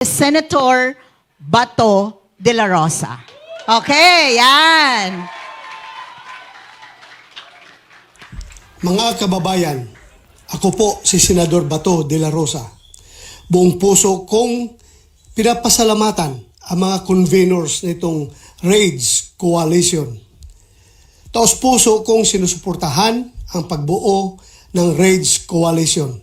Senator Bato de la Rosa. Okay, yan. Mga kababayan, ako po si Senador Bato de la Rosa. Buong puso kong pinapasalamatan ang mga conveners nitong RAIDS Coalition. Taos puso kong sinusuportahan ang pagbuo ng RAIDS Coalition.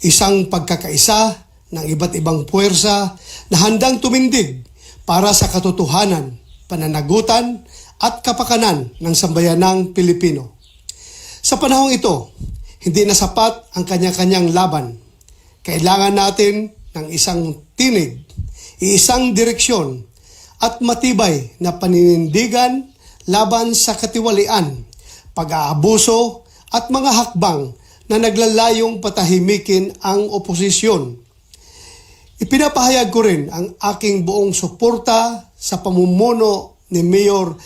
Isang pagkakaisa ng iba't ibang puwersa na handang tumindig para sa katotohanan, pananagutan at kapakanan ng sambayanang Pilipino. Sa panahong ito, hindi na sapat ang kanya-kanyang laban. Kailangan natin ng isang tinig, isang direksyon at matibay na paninindigan laban sa katiwalian, pag-aabuso at mga hakbang na naglalayong patahimikin ang oposisyon. Ipinapahayag ko rin ang aking buong suporta sa pamumuno ni Mayor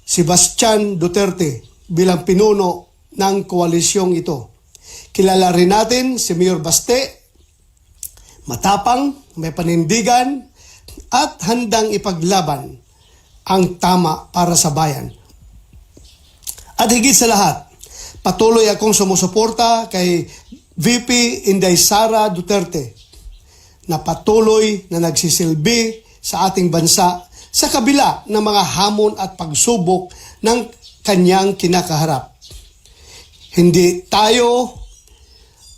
Sebastian Duterte bilang pinuno ng koalisyong ito. Kilala rin natin si Mayor Baste, matapang, may panindigan at handang ipaglaban ang tama para sa bayan. At higit sa lahat, patuloy akong sumusuporta kay VP Inday Sara Duterte na patuloy na nagsisilbi sa ating bansa sa kabila ng mga hamon at pagsubok ng kanyang kinakaharap. Hindi tayo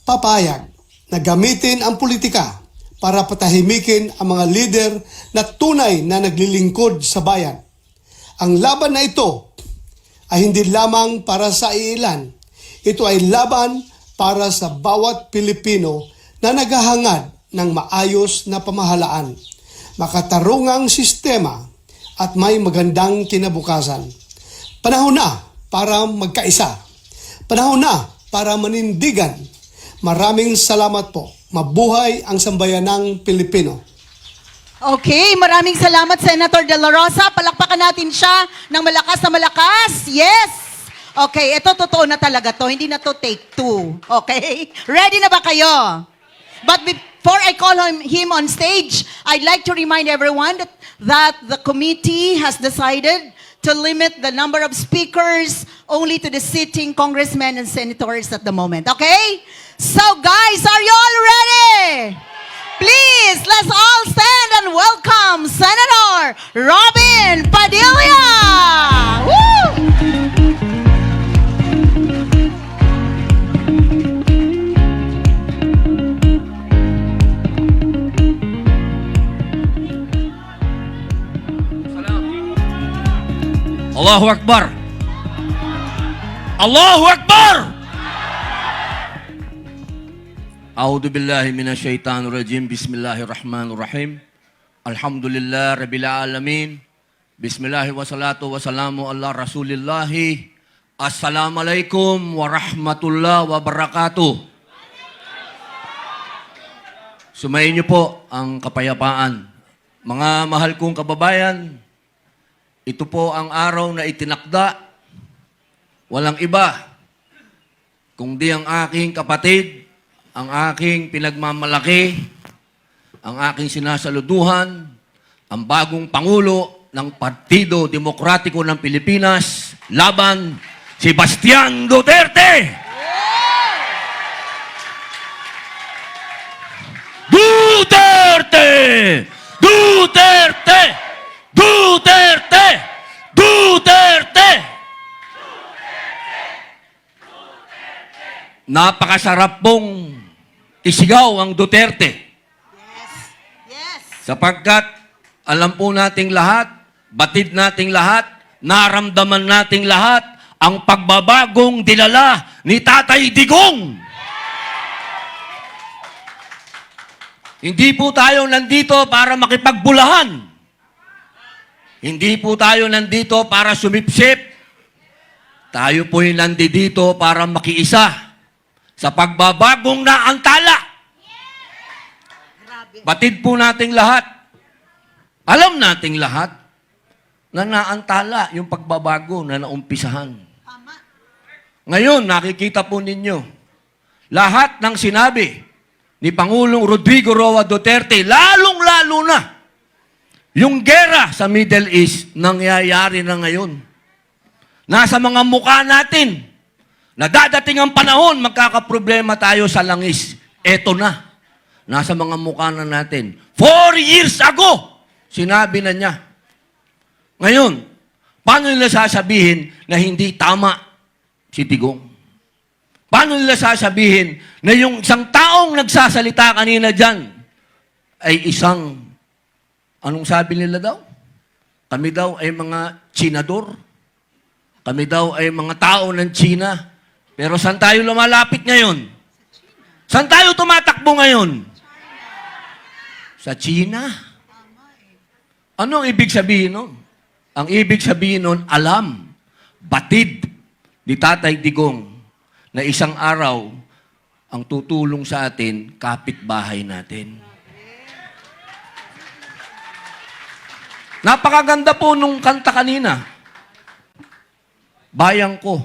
papayag na gamitin ang politika para patahimikin ang mga lider na tunay na naglilingkod sa bayan. Ang laban na ito ay hindi lamang para sa iilan. Ito ay laban para sa bawat Pilipino na naghahangad ng maayos na pamahalaan, makatarungang sistema at may magandang kinabukasan. Panahon na para magkaisa. Panahon na para manindigan. Maraming salamat po. Mabuhay ang sambayanang Pilipino. Okay, maraming salamat Senator de la Rosa. Palakpakan natin siya ng malakas na malakas. Yes! Okay, ito totoo na talaga to. Hindi na to take two. Okay? Ready na ba kayo? But before I call him on stage, I'd like to remind everyone that the committee has decided to limit the number of speakers only to the sitting congressmen and senators at the moment. Okay? So guys, are you all ready? Please, let's all stand and welcome Senator Robin Padilla! Woo! Allahu Akbar! Allahu Akbar! A'udhu billahi minasyaitanir rajim. Bismillahirrahmanirrahim. Alhamdulillah rabbil alamin. Bismillah wa salatu wa salamu ala rasulillahi. Assalamualaikum warahmatullahi wabarakatuh. Sumayin niyo po ang kapayapaan. Mga mahal kong kababayan, ito po ang araw na itinakda. Walang iba kundi ang aking kapatid, ang aking pinagmamalaki, ang aking sinasaluduhan, ang bagong Pangulo ng Partido Demokratiko ng Pilipinas, laban Sebastian Duterte! Duterte! Duterte! Duterte! Duterte! Napakasarap pong isigaw ang Duterte. Yes. Sapagkat alam po nating lahat, batid nating lahat, naramdaman nating lahat ang pagbabagong dinala ni Tatay Digong. Hindi po tayo nandito para makipagbulahan. Hindi po tayo nandito para sumipsip. Tayo po'y nandito para makiisa sa pagbabagong naantala. Batid po nating lahat. Alam nating lahat na naantala yung pagbabago na naumpisahan. Ngayon, nakikita po ninyo, lahat ng sinabi ni Pangulong Rodrigo Roa Duterte, lalong-lalo na yung gera sa Middle East, nangyayari na ngayon. Nasa mga mukha natin, na dadating ang panahon, magkakaproblema tayo sa langis. Eto na. Nasa mga mukha na natin. 4 years ago, sinabi na niya. Ngayon, paano nila sasabihin na hindi tama si Digong? Paano nila sasabihin na yung isang taong nagsasalita kanina dyan ay isang, anong sabi nila daw? Kami daw ay mga Chinador. Kami daw ay mga tao ng China. Pero saan tayo lumalapit ngayon? Saan tayo tumatakbo ngayon? Sa China. Ano ang ibig sabihin nun? Ang ibig sabihin nun, alam, batid ni Tatay Digong na isang araw ang tutulong sa atin, kapitbahay natin. Napakaganda po nung kanta kanina. Bayang ko.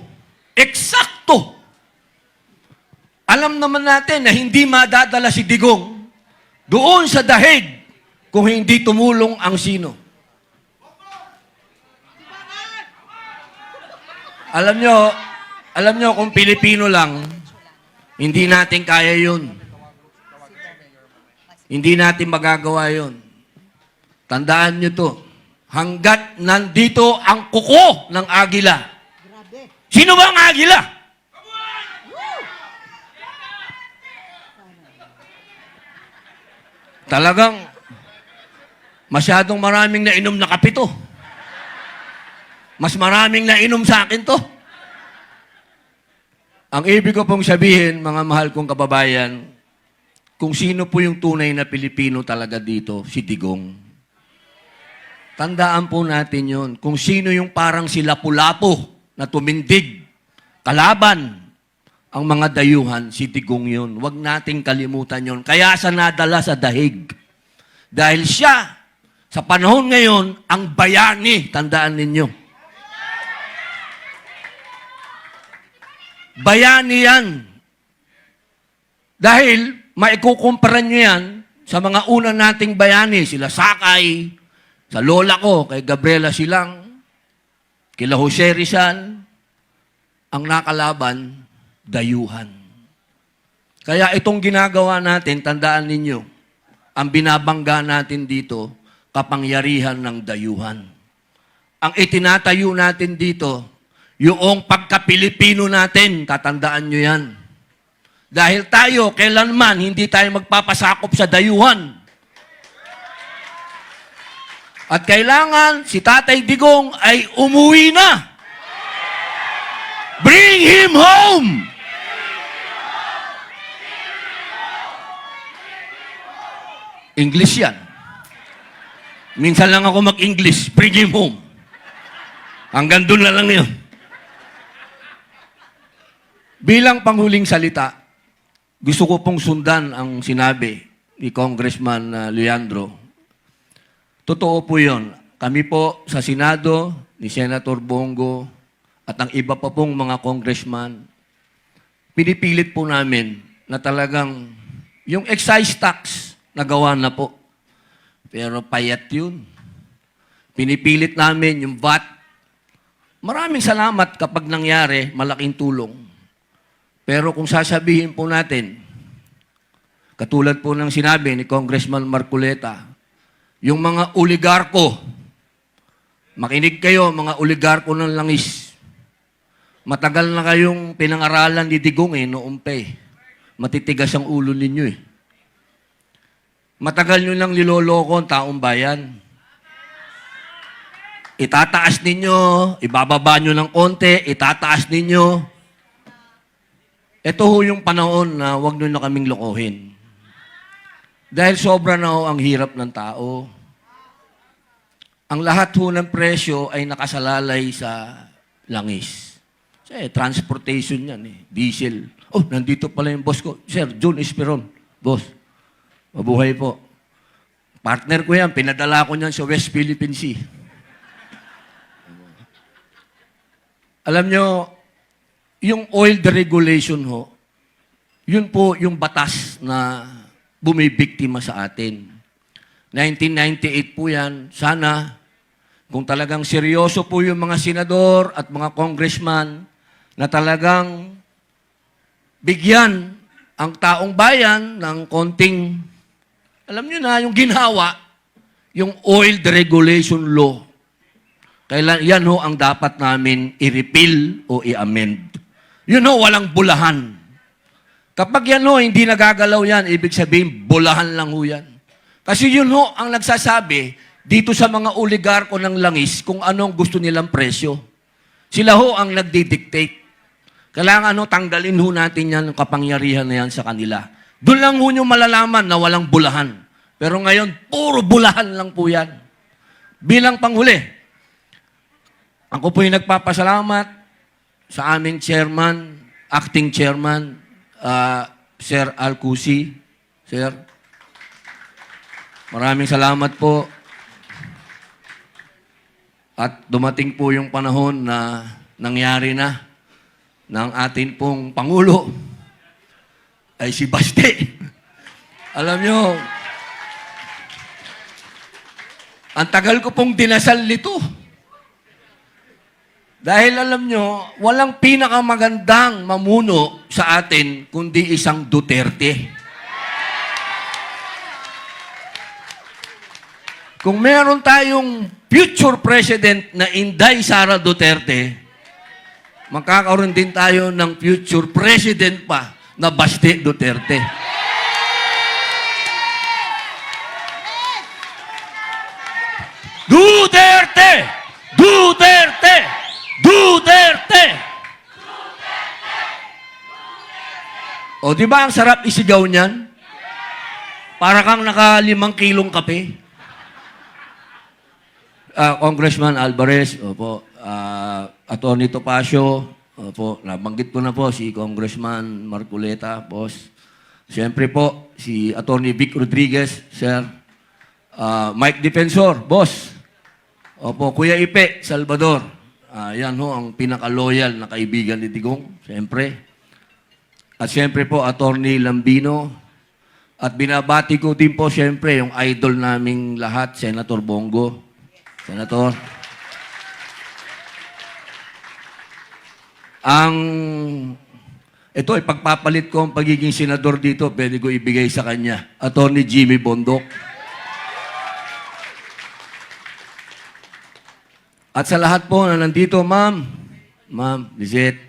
Eksakto! Alam naman natin na hindi madadala si Digong doon sa dahig kung hindi tumulong ang sino. Alam nyo kung Pilipino lang, hindi natin kaya yun. Hindi natin magagawa yun. Tandaan nyo to. Hanggat nandito ang kuko ng agila. Sino ba ang agila? Talagang masyadong maraming nainom na kape to. Mas maraming nainom sa akin to. Ang ibig ko pong sabihin, mga mahal kong kababayan, kung sino po yung tunay na Pilipino talaga dito, si Digong. Tandaan po natin yun. Kung sino yung parang si Lapu-Lapu na tumindig, kalaban ang mga dayuhan, si Digong yun. Huwag nating kalimutan yun. Kaya sa nadala sa dahig. Dahil siya, sa panahon ngayon, ang bayani, tandaan ninyo. Bayani yan. Dahil, maikukumpara nyo yan sa mga una nating bayani. Sila Sakay, sa lola ko, kay Gabriela Silang, kila Jose Rizal, ang nakalaban, dayuhan. Kaya itong ginagawa natin, tandaan ninyo, ang binabangga natin dito, kapangyarihan ng dayuhan. Ang itinatayo natin dito, yung pagka-Pilipino natin, tatandaan nyo yan. Dahil tayo, kailanman, hindi tayo magpapasakop sa dayuhan. At kailangan, si Tatay Digong ay umuwi na. Bring him home! English yan. Minsan lang ako mag-English, bring him home. Hanggang doon na lang yun. Bilang panghuling salita, gusto ko pong sundan ang sinabi ni Congressman Leandro. Totoo po yun. Kami po sa Senado, ni Senator Bongo, at ang iba pa pong mga congressman, pinipilit po namin na talagang yung excise tax, nagawa na po. Pero payat yun. Pinipilit namin yung VAT. Maraming salamat kapag nangyari, malaking tulong. Pero kung sasabihin po natin, katulad po ng sinabi ni Congressman Marcoleta, yung mga oligarko, makinig kayo, mga oligarko ng langis. Matagal na kayong pinangaralan ni Digong noong pa Matitigas ang ulo ninyo Matagal nyo lang niloloko ang taong bayan. Itataas ninyo, ibababa nyo ng konti, itataas ninyo. Ito ho yung panahon na huwag nyo na kaming lokohin. Dahil sobra na ho ang hirap ng tao. Ang lahat ho ng presyo ay nakasalalay sa langis. Kasi transportation yan diesel. Oh, nandito pala yung boss ko. Sir, June Esperon. Boss, mabuhay po. Partner ko yan, pinadala ko niyan sa West Philippine Sea. Alam nyo, yung oil deregulation ho, yun po yung batas na bumibiktima sa atin. 1998 po yan. Sana, kung talagang seryoso po yung mga senador at mga congressman na talagang bigyan ang taong bayan ng konting, alam nyo na, yung ginawa, yung oil deregulation law. Kailan, yan ho ang dapat namin i-repeal o i-amend. Yun ho, walang bulahan. Kapag yan ho, hindi nagagalaw yan, ibig sabihin, bulahan lang ho yan. Kasi yun ho, ang nagsasabi dito sa mga oligarko ng langis kung anong gusto nilang presyo. Sila ho ang nagdi-dictate. Kailangan ho, tanggalin ho natin yan, ang kapangyarihan na yan sa kanila. Doon lang ho nyo malalaman na walang bulahan. Pero ngayon, puro bulahan lang po yan. Bilang panghuli, ako po yung nagpapasalamat sa aming chairman, acting chairman, Sir Alcusi. Sir, maraming salamat po. At dumating po yung panahon na nangyari na ng atin pong Pangulo ay si Baste. Alam nyo, ang tagal ko pong dinasal nito. Dahil alam nyo, walang pinakamagandang mamuno sa atin kundi isang Duterte. Kung meron tayong future president na Inday Sara Duterte, magkakaroon din tayo ng future president pa na Baste Duterte. Duterte! Duterte! Duterte! O, di ba ang sarap isigaw niyan? Para kang naka 5 kilong kape. Congressman Alvarez, opo, Attorney Topacio, opo, nabanggit ko na po si Congressman Marcoleta, boss. Siyempre po, si Attorney Vic Rodriguez, sir. Mike Defensor, boss. Opo, Kuya Ipe, Salvador. Yan ho, ang pinaka-loyal na kaibigan ni Digong, siyempre. At siyempre po, Attorney Lambino. At binabati ko din po, siyempre, yung idol naming lahat, Senator Bongo. Senator. Ito ay pagpapalit ko ang pagiging senador dito, pwede ko ibigay sa kanya. Attorney Jimmy Bondok. At sa lahat po na nandito, ma'am, Lizette,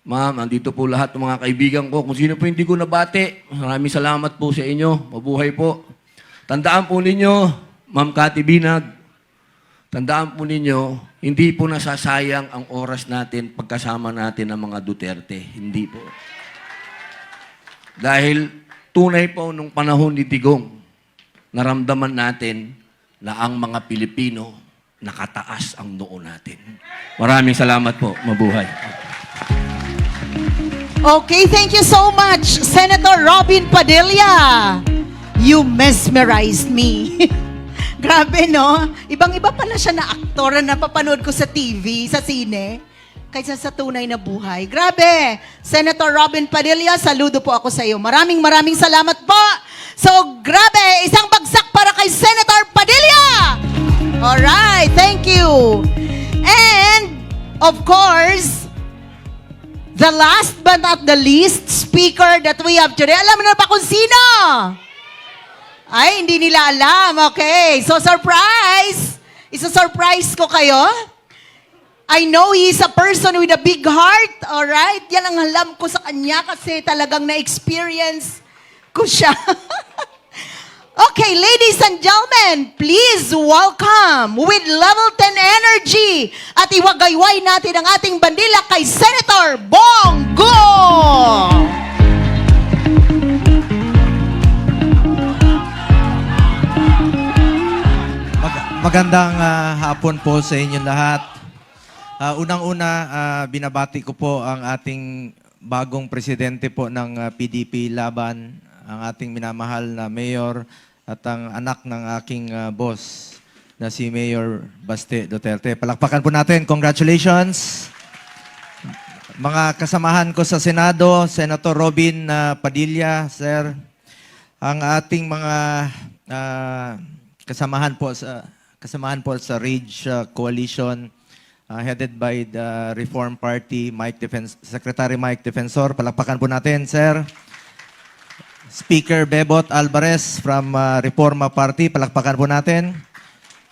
ma'am, andito po lahat ng mga kaibigan ko. Kung sino po hindi ko nabati, maraming salamat po sa inyo. Mabuhay po. Tandaan po ninyo, Ma'am Cathy Binag, tandaan po ninyo, hindi po nasasayang ang oras natin pagkasama natin ng mga Duterte. Hindi po. Dahil tunay po nung panahon ni Digong, naramdaman natin na ang mga Pilipino nakataas ang noo natin. Maraming salamat po. Mabuhay. Okay, thank you so much, Senator Robin Padilla. You mesmerized me. Grabe, no? Ibang-iba pala siya na aktor na napapanood ko sa TV, sa sine, kaysa sa tunay na buhay. Grabe! Senator Robin Padilla, saludo po ako sa iyo. Maraming salamat po. So, grabe! Isang bagsak para kay Senator Padilla! Alright, thank you. And, of course, the last but not the least speaker that we have today. Alam mo na ba kung sino? Ay, hindi nila alam. Okay. So, surprise! Isa-surprise ko kayo. I know he is a person with a big heart. Alright? Yan ang alam ko sa kanya kasi talagang na-experience ko siya. Okay, ladies and gentlemen, please welcome with level 10 energy at iwagayway natin ang ating bandila kay Senator Bongo! Magandang hapon po sa inyong lahat. Unang-una, binabati ko po ang ating bagong presidente po ng PDP Laban, ang ating minamahal na mayor at ang anak ng aking boss na si Mayor Baste Duterte. Palakpakan po natin. Congratulations. Mga kasamahan ko sa Senado, Senator Robin Padilla, sir. Ang ating mga kasamahan po sa Rage Coalition headed by the Reform Party, Secretary Mike Defensor. Palakpakan po natin, sir. Speaker Bebot Alvarez from Reforma Party. Palakpakan po natin.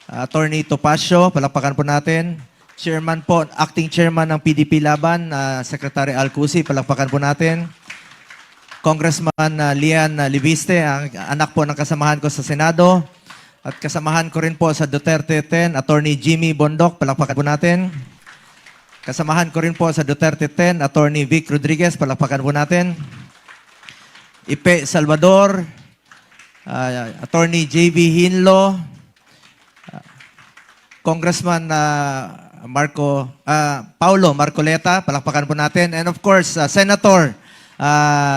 Attorney Topacio. Palakpakan po natin. Chairman po, Acting Chairman ng PDP Laban, Secretary Alcusi. Palakpakan po natin. Congressman Lian Libiste, ang anak po ng kasamahan ko sa Senado. At kasamahan ko rin po sa Duterte 10, Attorney Jimmy Bondoc. Palakpakan po natin. Kasamahan ko rin po sa Duterte 10, Attorney Vic Rodriguez. Palakpakan po natin. Ipe Salvador, Attorney JV Hinlo, Congressman Paulo Marcoleta, palakpakan po natin. And of course, Senator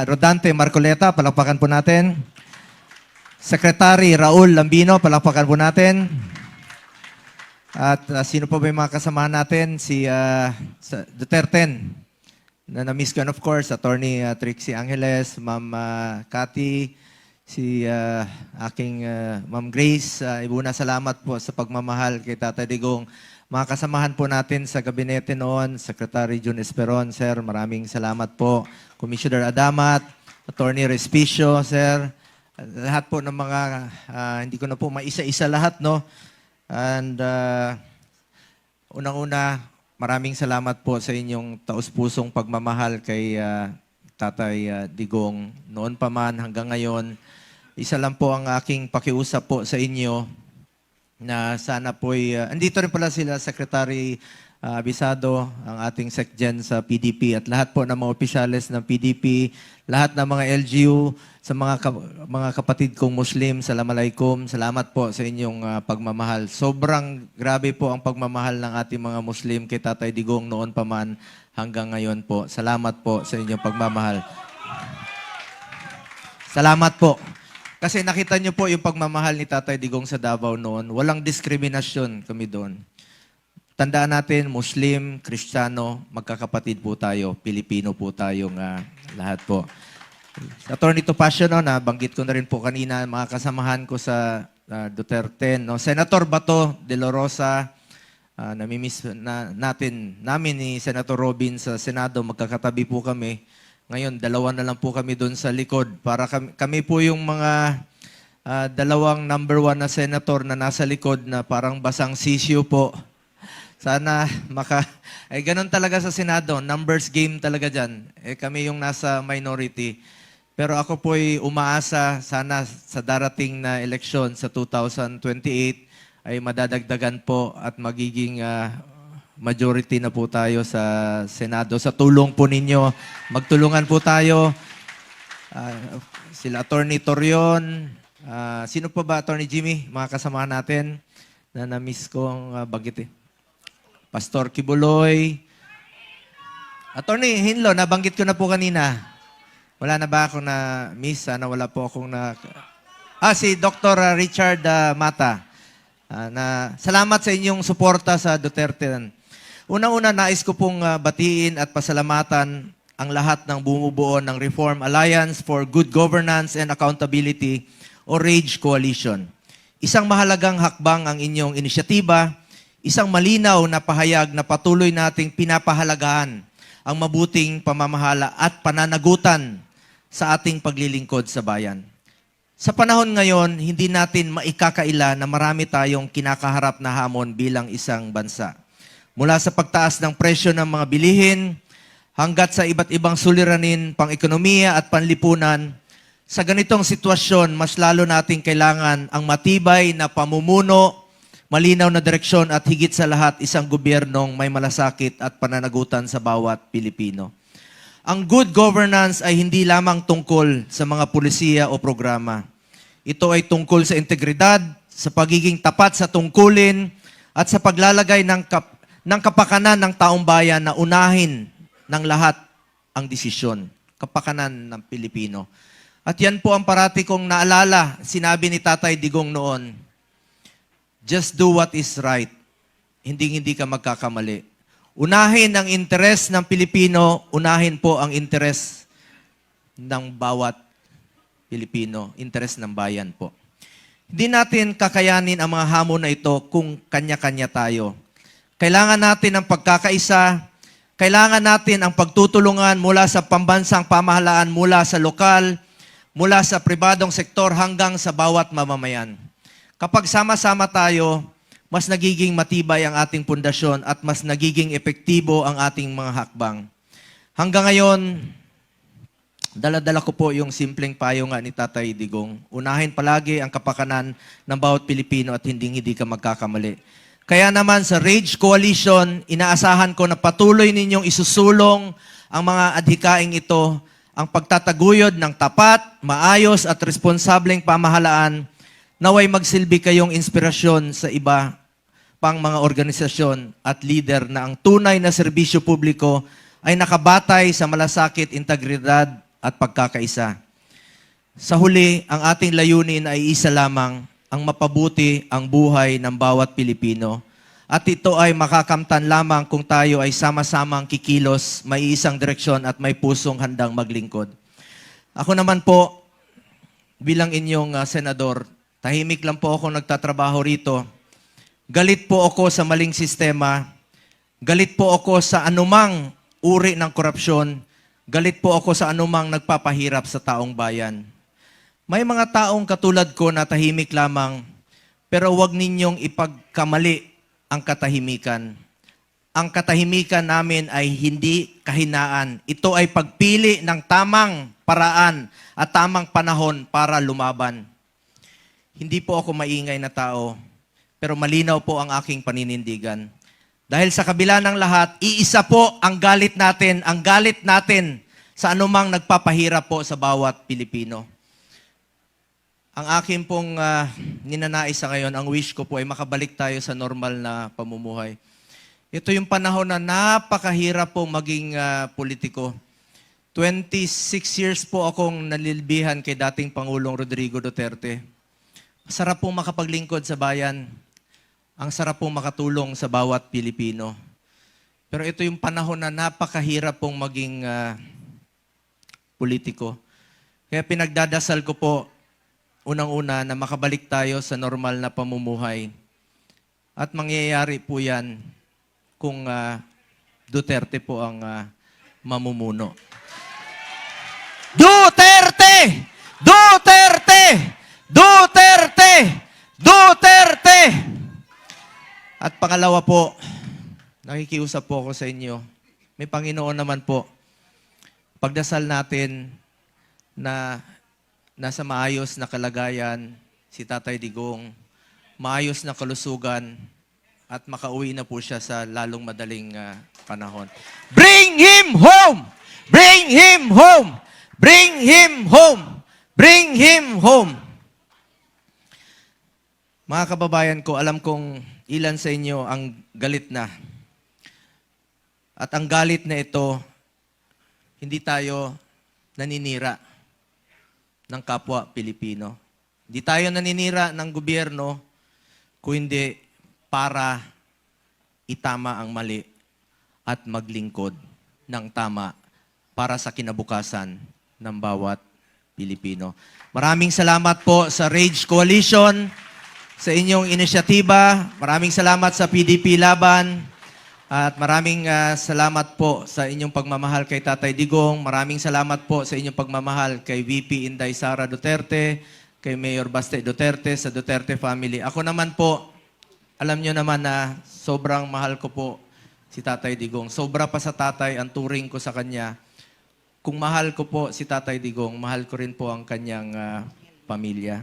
Rodante Marcoleta, palakpakan po natin. Secretary Raul Lambino, palakpakan po natin. At sino pa ba yung mga kasamahan natin? Si Duterte na na-miss ko. And of course, Attorney Trixie Angeles, Ma'am Cathy, si aking Ma'am Grace. Ibuna salamat po sa pagmamahal kay Tatay Digong. Mga kasamahan po natin sa gabinete noon, Secretary Jun Esperon, sir, maraming salamat po. Commissioner Adamat, Attorney Respicio, sir, lahat po ng mga, hindi ko na po maisa-isa lahat, no? And unang-una, maraming salamat po sa inyong taus-pusong pagmamahal kay Tatay Digong. Noon pa man hanggang ngayon, isa lang po ang aking pakiusap po sa inyo na sana po'y, andito rin pala sila Secretary Abisado, ang ating SecGen sa PDP at lahat po ng mga opisyales ng PDP, lahat ng mga LGU, sa mga kapatid kong Muslim, Assalamualaikum, salamat po sa inyong pagmamahal. Sobrang grabe po ang pagmamahal ng ating mga Muslim kay Tatay Digong noon pa man hanggang ngayon po. Salamat po sa inyong pagmamahal. Salamat po. Kasi nakita niyo po yung pagmamahal ni Tatay Digong sa Davao noon. Walang diskriminasyon kami doon. Tandaan natin, Muslim, Kristiyano, magkakapatid po tayo. Pilipino po tayong lahat po. Attorney Topacio, no, nabanggit ko na rin po kanina, mga kasamahan ko sa Duterte. No? Senator Bato de la Rosa, namimiss namin ni Senator Robin sa Senado, magkakatabi po kami. Ngayon, dalawa na lang po kami doon sa likod. Para kami po yung mga dalawang number 1 na senator na nasa likod na parang basang sisyo po. Sana ganun talaga sa Senado. Numbers game talaga dyan. Kami yung nasa minority. Pero ako po'y umaasa sana sa darating na eleksyon sa 2028 ay madadagdagan po at magiging majority na po tayo sa Senado. Sa tulong po ninyo, magtulungan po tayo. Sila Attorney Torion, sino pa ba, Attorney Jimmy, mga kasamahan natin na na-miss ko ang banggit eh. Pastor Kibuloy. Attorney Hinlo, nabanggit ko na po kanina. Wala na ba akong na-miss? Sana wala po akong si Dr. Richard Mata. Salamat sa inyong suporta sa Duterte. Unang-una, nais ko pong batiin at pasalamatan ang lahat ng bumubuo ng Reform Alliance for Good Governance and Accountability o RAGE Coalition. Isang mahalagang hakbang ang inyong inisyatiba, isang malinaw na pahayag na patuloy nating pinapahalagahan ang mabuting pamamahala at pananagutan sa ating paglilingkod sa bayan. Sa panahon ngayon, hindi natin maikakaila na marami tayong kinakaharap na hamon bilang isang bansa. Mula sa pagtaas ng presyo ng mga bilihin, hanggat sa iba't ibang suliranin, pang-ekonomiya at panlipunan, sa ganitong sitwasyon, mas lalo nating kailangan ang matibay na pamumuno, malinaw na direksyon at higit sa lahat, isang gobyernong may malasakit at pananagutan sa bawat Pilipino. Ang good governance ay hindi lamang tungkol sa mga pulisiya o programa. Ito ay tungkol sa integridad, sa pagiging tapat sa tungkulin, at sa paglalagay ng kapakanan ng taong bayan na unahin ng lahat ang desisyon. Kapakanan ng Pilipino. At yan po ang parati kong naalala, sinabi ni Tatay Digong noon, just do what is right. Hindi ka magkakamali. Unahin ang interes ng Pilipino, unahin po ang interes ng bawat Pilipino, interes ng bayan po. Hindi natin kakayanin ang mga hamon na ito kung kanya-kanya tayo. Kailangan natin ang pagkakaisa, kailangan natin ang pagtutulungan mula sa pambansang pamahalaan, mula sa lokal, mula sa pribadong sektor hanggang sa bawat mamamayan. Kapag sama-sama tayo, mas nagiging matibay ang ating pundasyon at mas nagiging epektibo ang ating mga hakbang. Hanggang ngayon, dala-dala ko po yung simpleng payo nga ni Tatay Digong. Unahin palagi ang kapakanan ng bawat Pilipino at hindi ka magkakamali. Kaya naman sa Rage Coalition, inaasahan ko na patuloy ninyong isusulong ang mga adhikaing ito, ang pagtataguyod ng tapat, maayos at responsableng pamahalaan, naway magsilbi kayong inspirasyon sa iba pang mga organisasyon at leader na ang tunay na serbisyo publiko ay nakabatay sa malasakit, integridad at pagkakaisa. Sa huli, ang ating layunin ay isa lamang, ang mapabuti ang buhay ng bawat Pilipino. At ito ay makakamtan lamang kung tayo ay sama-samang kikilos, may isang direksyon at may pusong handang maglingkod. Ako naman po, bilang inyong senador, tahimik lang po ako nagtatrabaho rito. Galit po ako sa maling sistema. Galit po ako sa anumang uri ng korupsyon. Galit po ako sa anumang nagpapahirap sa taong bayan. May mga taong katulad ko na tahimik lamang, pero huwag ninyong ipagkamali ang katahimikan. Ang katahimikan namin ay hindi kahinaan. Ito ay pagpili ng tamang paraan at tamang panahon para lumaban. Hindi po ako maingay na tao, pero malinaw po ang aking paninindigan. Dahil sa kabila ng lahat, iisa po ang galit natin sa anumang nagpapahirap po sa bawat Pilipino. Ang akin pong ninanais sa ngayon, ang wish ko po ay makabalik tayo sa normal na pamumuhay. Ito yung panahon na napakahirap po maging politiko. 26 years po akong nalilbihan kay dating Pangulong Rodrigo Duterte. Masarap pong makapaglingkod sa bayan. Ang sarap pong makatulong sa bawat Pilipino. Pero ito yung panahon na napakahirap pong maging politiko. Kaya pinagdadasal ko po, unang-una, na makabalik tayo sa normal na pamumuhay. At mangyayari po yan kung Duterte po ang mamumuno. Duterte! Duterte! Duterte! Duterte! At pangalawa po, nakikiusap po ako sa inyo. May Panginoon naman po. Pagdasal natin na nasa maayos na kalagayan si Tatay Digong, maayos na kalusugan, at makauwi na po siya sa lalong madaling panahon. Bring him home! Bring him home! Bring him home! Bring him home! Mga kababayan ko, alam kong ilan sa inyo ang galit na. At ang galit na ito, hindi tayo naninira ng kapwa Pilipino. Hindi tayo naninira ng gobyerno kung hindi para itama ang mali at maglingkod ng tama para sa kinabukasan ng bawat Pilipino. Maraming salamat po sa Rage Coalition, sa inyong inisyatiba. Maraming salamat sa PDP Laban. At maraming salamat po sa inyong pagmamahal kay Tatay Digong. Maraming salamat po sa inyong pagmamahal kay VP Inday Sara Duterte, kay Mayor Baste Duterte, sa Duterte family. Ako naman po, alam nyo naman na sobrang mahal ko po si Tatay Digong. Sobra pa sa tatay ang turing ko sa kanya. Kung mahal ko po si Tatay Digong, mahal ko rin po ang kanyang pamilya.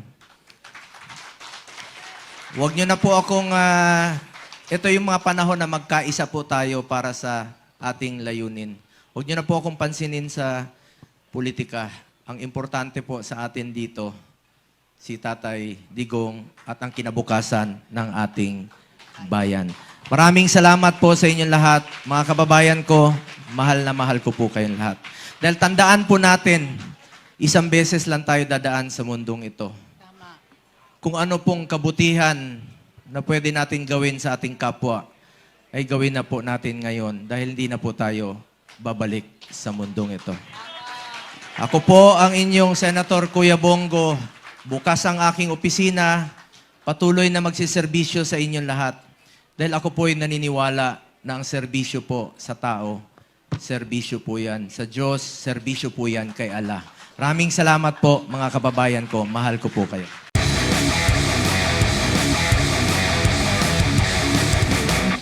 Huwag nyo na po akong... ito yung mga panahon na magkaisa po tayo para sa ating layunin. Huwag nyo na po akong pansinin sa politika. Ang importante po sa atin dito, si Tatay Digong at ang kinabukasan ng ating bayan. Maraming salamat po sa inyong lahat. Mga kababayan ko, mahal na mahal ko po kayong lahat. Dahil tandaan po natin, isang beses lang tayo dadaan sa mundong ito. Kung ano pong kabutihan na pwede natin gawin sa ating kapwa, ay gawin na po natin ngayon dahil hindi na po tayo babalik sa mundong ito. Ako po ang inyong Senator Kuya Bongo. Bukas ang aking opisina. Patuloy na magsiservisyo sa inyong lahat. Dahil ako po ay naniniwala na ang serbisyo po sa tao, serbisyo po yan sa Diyos, serbisyo po yan kay Allah. Maraming salamat po mga kababayan ko. Mahal ko po kayo.